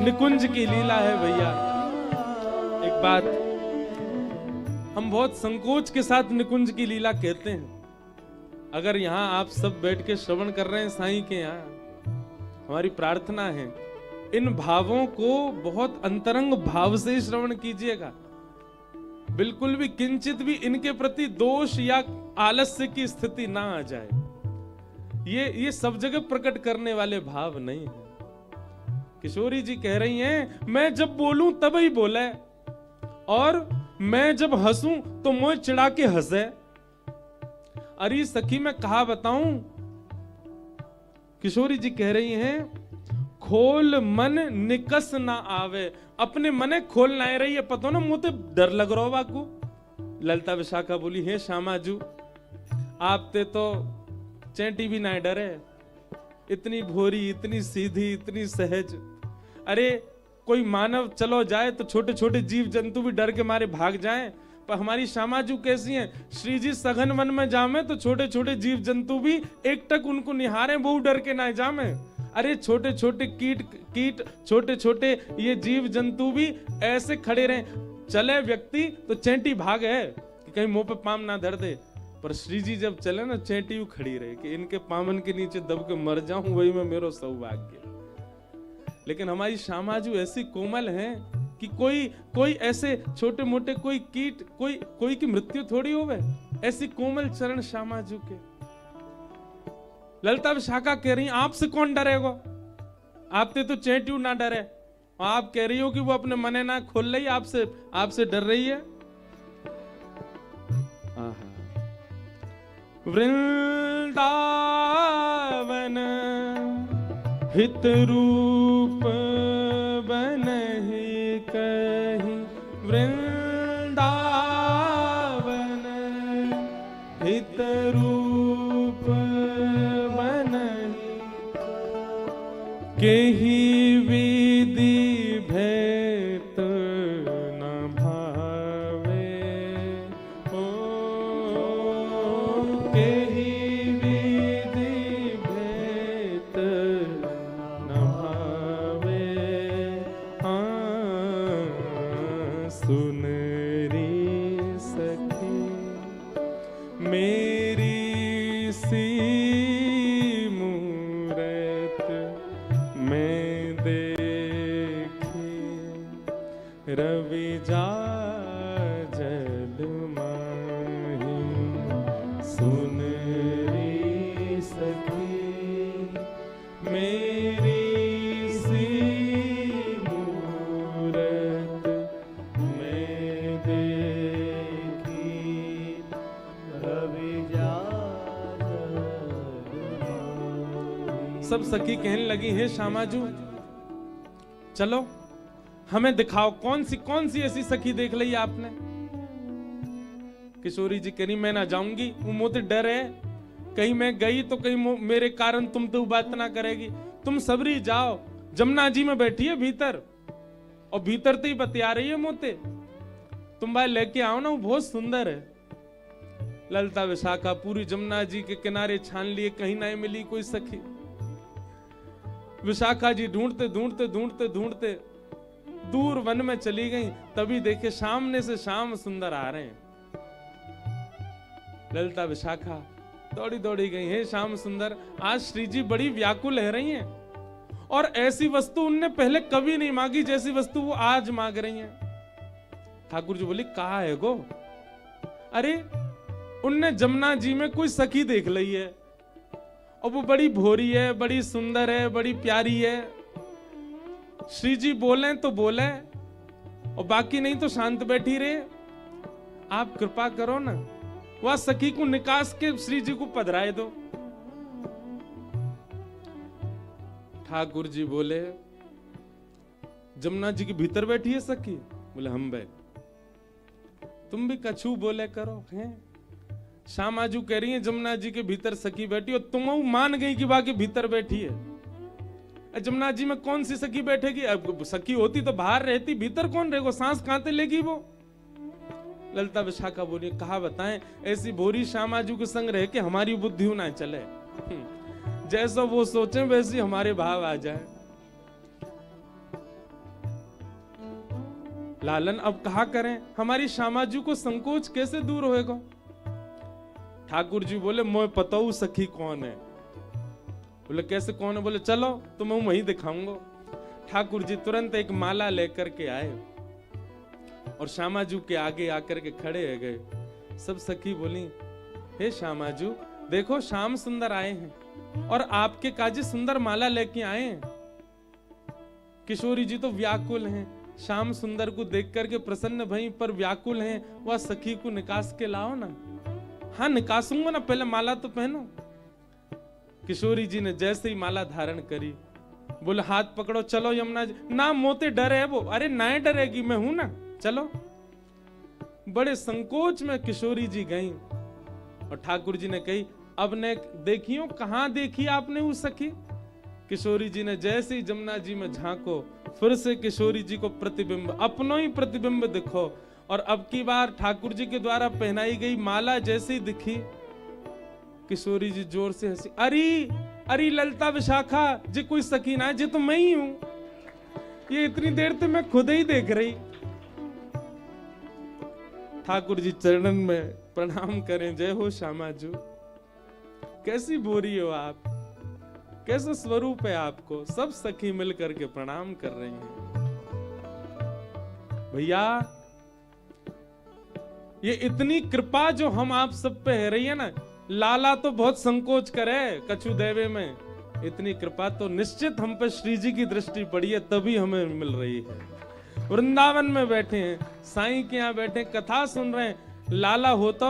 निकुंज की लीला है भैया। एक बात, हम बहुत संकोच के साथ निकुंज की लीला कहते हैं। अगर यहाँ आप सब बैठ के श्रवण कर रहे हैं साईं के यहाँ, हमारी प्रार्थना है इन भावों को बहुत अंतरंग भाव से श्रवण कीजिएगा। बिल्कुल भी किंचित भी इनके प्रति दोष या आलस्य की स्थिति ना आ जाए। ये सब जगह प्रकट करने वाले भाव नहीं है। किशोरी जी कह रही हैं, मैं जब बोलूं तब ही बोले, और मैं जब हंसूं तो मुझे चिढ़ा के हंसे। अरे सखी मैं कहा बताऊं। किशोरी जी कह रही हैं, खोल मन निकस ना आवे। अपने मने खोल ना रही है, पता ना मुझे डर लग रहा हो बाकू। ललिता विशाखा बोली, हे श्यामाजू आप ते तो चैंटी भी ना डरे, इतनी भोरी, इतनी सीधी, इतनी सहज। अरे कोई मानव चलो जाए तो छोटे छोटे जीव जंतु भी डर के मारे भाग जाएं, पर हमारी श्यामाजू कैसी हैं, श्री जी सघन वन में जामे तो छोटे छोटे जीव जंतु भी एकटक उनको निहारे, बहु डर के ना जामे। अरे छोटे छोटे कीट छोटे छोटे ये जीव जंतु भी ऐसे खड़े रहे, चले व्यक्ति तो चैंटी भाग है कि कहीं मुंह पे पाम ना धर दे, पर श्री जी जब चले ना चैंटी यूं खड़ी रहे कि इनके पामन के नीचे दब के मर जाऊं, वही में मेरो सौभाग्य। लेकिन हमारी श्यामाजू ऐसी कोमल हैं कि कोई ऐसे छोटे मोटे कोई कीट कोई की मृत्यु थोड़ी होवे, ऐसी कोमल चरण श्यामाजू के। ललिता विशाखा कह रही, आपसे कौन डरेगा, आपते तो चैंटियों ना डरे, आप कह रही हो कि वो अपने मने ना खोल रही, आपसे डर रही है। वृंदावन हित रूप बनहि कहीं, वृंदावन हित रूप बनहि केहि विधि भेत न भावे। ओ केहि विधि भेत न भावे। हाँ सुन री सखी मेरी सी मूरत मैं देखी, रवि जा जल माही। सुन री सखी मेरी सी मूरत मैं देखी, रवि जा जल माही। सब सखी कहने लगी, हे श्यामाजू चलो हमें दिखाओ कौन सी ऐसी सखी देख ली आपने। किशोरी जी कह रही, मैं ना जाऊंगी, वो मोते डर है, कहीं मैं गई तो कहीं मेरे कारण तुम तो बात ना करेगी। तुम सबरी जाओ, जमुना जी में बैठी है भीतर, और भीतर तो ही बतिया रही है मोते, तुम भाई लेके आओ ना, वो बहुत सुंदर है। ललिता विशाखा पूरी जमुना जी के किनारे छान लिए, कहीं ना मिली कोई सखी। विशाखा जी ढूंढते ढूंढते ढूंढते ढूंढते दूर वन में चली गई, तभी देखे सामने से श्याम सुंदर आ रहे हैं। ललिता विशाखा दौड़ी दौड़ी गई, हे श्याम सुंदर आज श्री जी बड़ी व्याकुल रह रही हैं, और ऐसी वस्तु उनने पहले कभी नहीं मांगी जैसी वस्तु वो आज मांग रही हैं। ठाकुर जी बोली, कहा है गो? अरे उनने जमुना जी में कोई सखी देख ली है, और वो बड़ी भोरी है, बड़ी सुंदर है, बड़ी प्यारी है। श्री जी बोले तो बोले, और बाकी नहीं तो शांत बैठी रहे। आप कृपा करो ना, वह सखी को निकास के श्री जी को पधराए दो। ठाकुर जी बोले, जमुना जी के भीतर बैठी है सखी? बोले हम बे। तुम भी कछु बोले करो हैं। श्यामाजू कह रही है जमुना जी के भीतर सखी बैठी, और तुम मान गई कि बाकी भीतर बैठी है। जमुना जी में कौन सी सखी बैठेगी? अब सखी होती तो बाहर रहती, भीतर कौन रहेगा? सांस कांते लेगी वो। ललिता विशाखा बोली, कहा बताएं, ऐसी भोरी श्यामाजू के संग रह के हमारी बुद्धि ना चले, जैसा वो सोचे वैसी हमारे भाव आ जाए। लालन अब कहा करें, हमारी श्यामाजू को संकोच कैसे दूर होएगा? ठाकुर जी बोले मोए पताऊ सखी कौन है। बोले कैसे कौन है? बोले चलो तो मैं वहीं दिखाऊंगा। ठाकुर जी तुरंत एक माला लेकर के आए और श्यामाजू के आगे आकर के खड़े हो गए। सब सखी बोली, हे श्यामाजू देखो श्याम सुंदर आए हैं और आपके काजी सुंदर माला लेके आए हैं। किशोरी जी तो व्याकुल हैं, श्याम सुंदर को देख करके प्रसन्न भई पर व्याकुल हैं। वह सखी को निकास के लाओ ना। हाँ निकासूंगा ना, पहले माला तो पहनो। किशोरी जी ने जैसे ही माला धारण करी, बोले हाथ पकड़ो चलो यमुना जी। ना मोते डर है वो। अरे ना डरेगी, मैं हूं ना, चलो। बड़े संकोच में किशोरी जी गईं और ठाकुर जी ने कही, अब ने देखियो कहां देखी आपने वो सखी? किशोरी जी ने जैसे ही जमुना जी में झांको, फिर से किशोरी जी को प्रतिबिंब, अपनो ही प्रतिबिंब दिखो। और अब की बार ठाकुर जी के द्वारा पहनाई गई माला जैसे ही दिखी, किशोरी जी जोर से हंसी, अरे अरे ललता विशाखा जी कोई सखी ना है, जी तो मैं ही हूं। ये इतनी देर से मैं खुद ही देख रही। ठाकुर जी चरणन में प्रणाम करें, जय हो श्यामाजू, कैसी बोरी हो आप, कैसा स्वरूप है आपको। सब सखी मिलकर के प्रणाम कर रही हैं। भैया ये इतनी कृपा जो हम आप सब पे है रही है ना, लाला तो बहुत संकोच करे कछु देवे में, इतनी कृपा तो निश्चित हम पे श्री जी की दृष्टि पड़ी है, तभी हमें मिल रही है। वृंदावन में बैठे हैं, साईं के यहाँ बैठे कथा सुन रहे हैं। लाला हो तो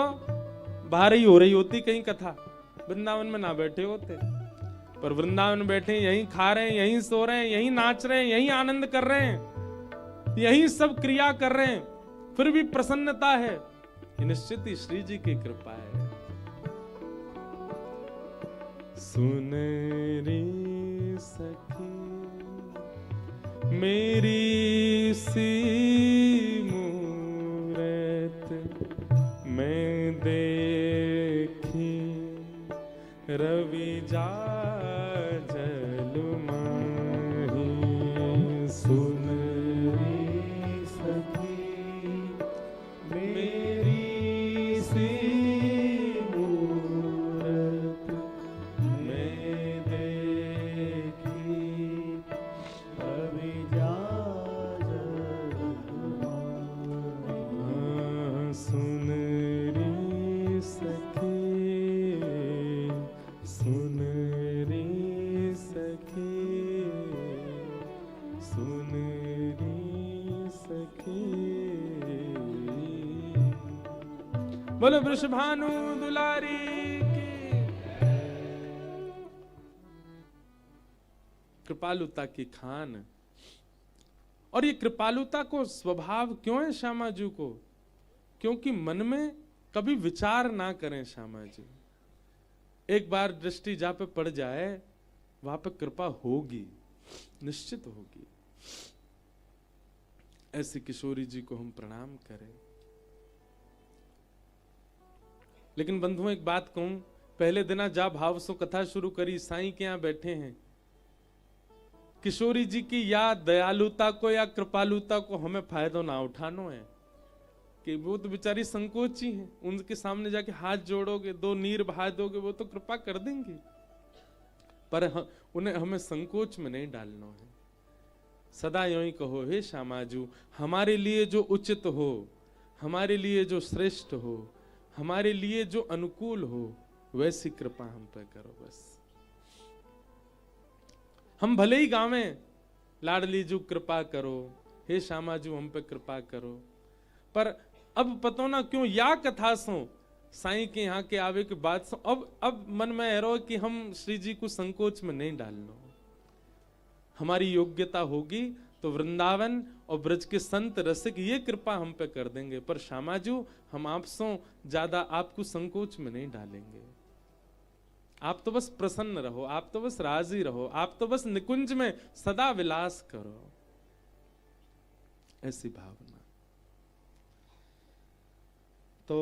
बाहर ही हो रही होती कहीं कथा, वृंदावन में ना बैठे होते। पर वृंदावन में बैठे यहीं खा रहे हैं, यहीं सो रहे हैं, यहीं नाच रहे हैं, यहीं आनंद कर रहे हैं, यहीं सब क्रिया कर रहे हैं, फिर भी प्रसन्नता है। निश्चित ही श्री जी की कृपा है। सुन रे सखी मेरी सी मूरत मैं देखी, रवि जा जल माही। सुन रे सखी मेरी सी मूरत मैं देखी, रवि जा जल माही। सुन रे सखी, सुन रे सखी, सुन रे सखी। बोलो वृषभानु दुलारी की। कृपालुता की खान। और ये कृपालुता को स्वभाव क्यों है श्यामाजू को? क्योंकि मन में कभी विचार ना करें श्यामाजू। एक बार दृष्टि जहां पे पड़ जाए वहां पे कृपा होगी, निश्चित होगी। ऐसी किशोरी जी को हम प्रणाम करें। लेकिन बंधुओं एक बात कहूं, पहले दिना जा भाव सो कथा शुरू करी, साईं के यहां बैठे हैं। किशोरी जी की या दयालुता को या कृपालुता को हमें फायदा ना उठानो है कि वो तो बेचारी संकोची हैं, उनके सामने जाके हाथ जोड़ोगे, दो नीर बहा दोगे, वो तो कृपा कर देंगे। पर उन्हें हमें संकोच में नहीं डालना है। सदा यूं ही कहो, हे श्यामाजू हमारे लिए जो उचित हो, हमारे लिए जो श्रेष्ठ हो, हमारे लिए जो अनुकूल हो, वैसी कृपा हम पे करो। बस हम भले ही गावें लाडली जू कृपा करो, हे श्यामाजू हम पे कृपा करो, पर अब पतो ना क्यों या कथा सो साईं के यहाँ के आवे के बाद सो अब मन में एरो कि हम श्री जी को संकोच में नहीं डालना। हमारी योग्यता होगी तो वृंदावन और ब्रज के संत रसिक ये कृपा हम पे कर देंगे, पर श्यामाजू हम आपसों ज्यादा आपको संकोच में नहीं डालेंगे। आप तो बस प्रसन्न रहो, आप तो बस राजी रहो, आप तो बस निकुंज में सदा विलास करो, ऐसी भावना। तो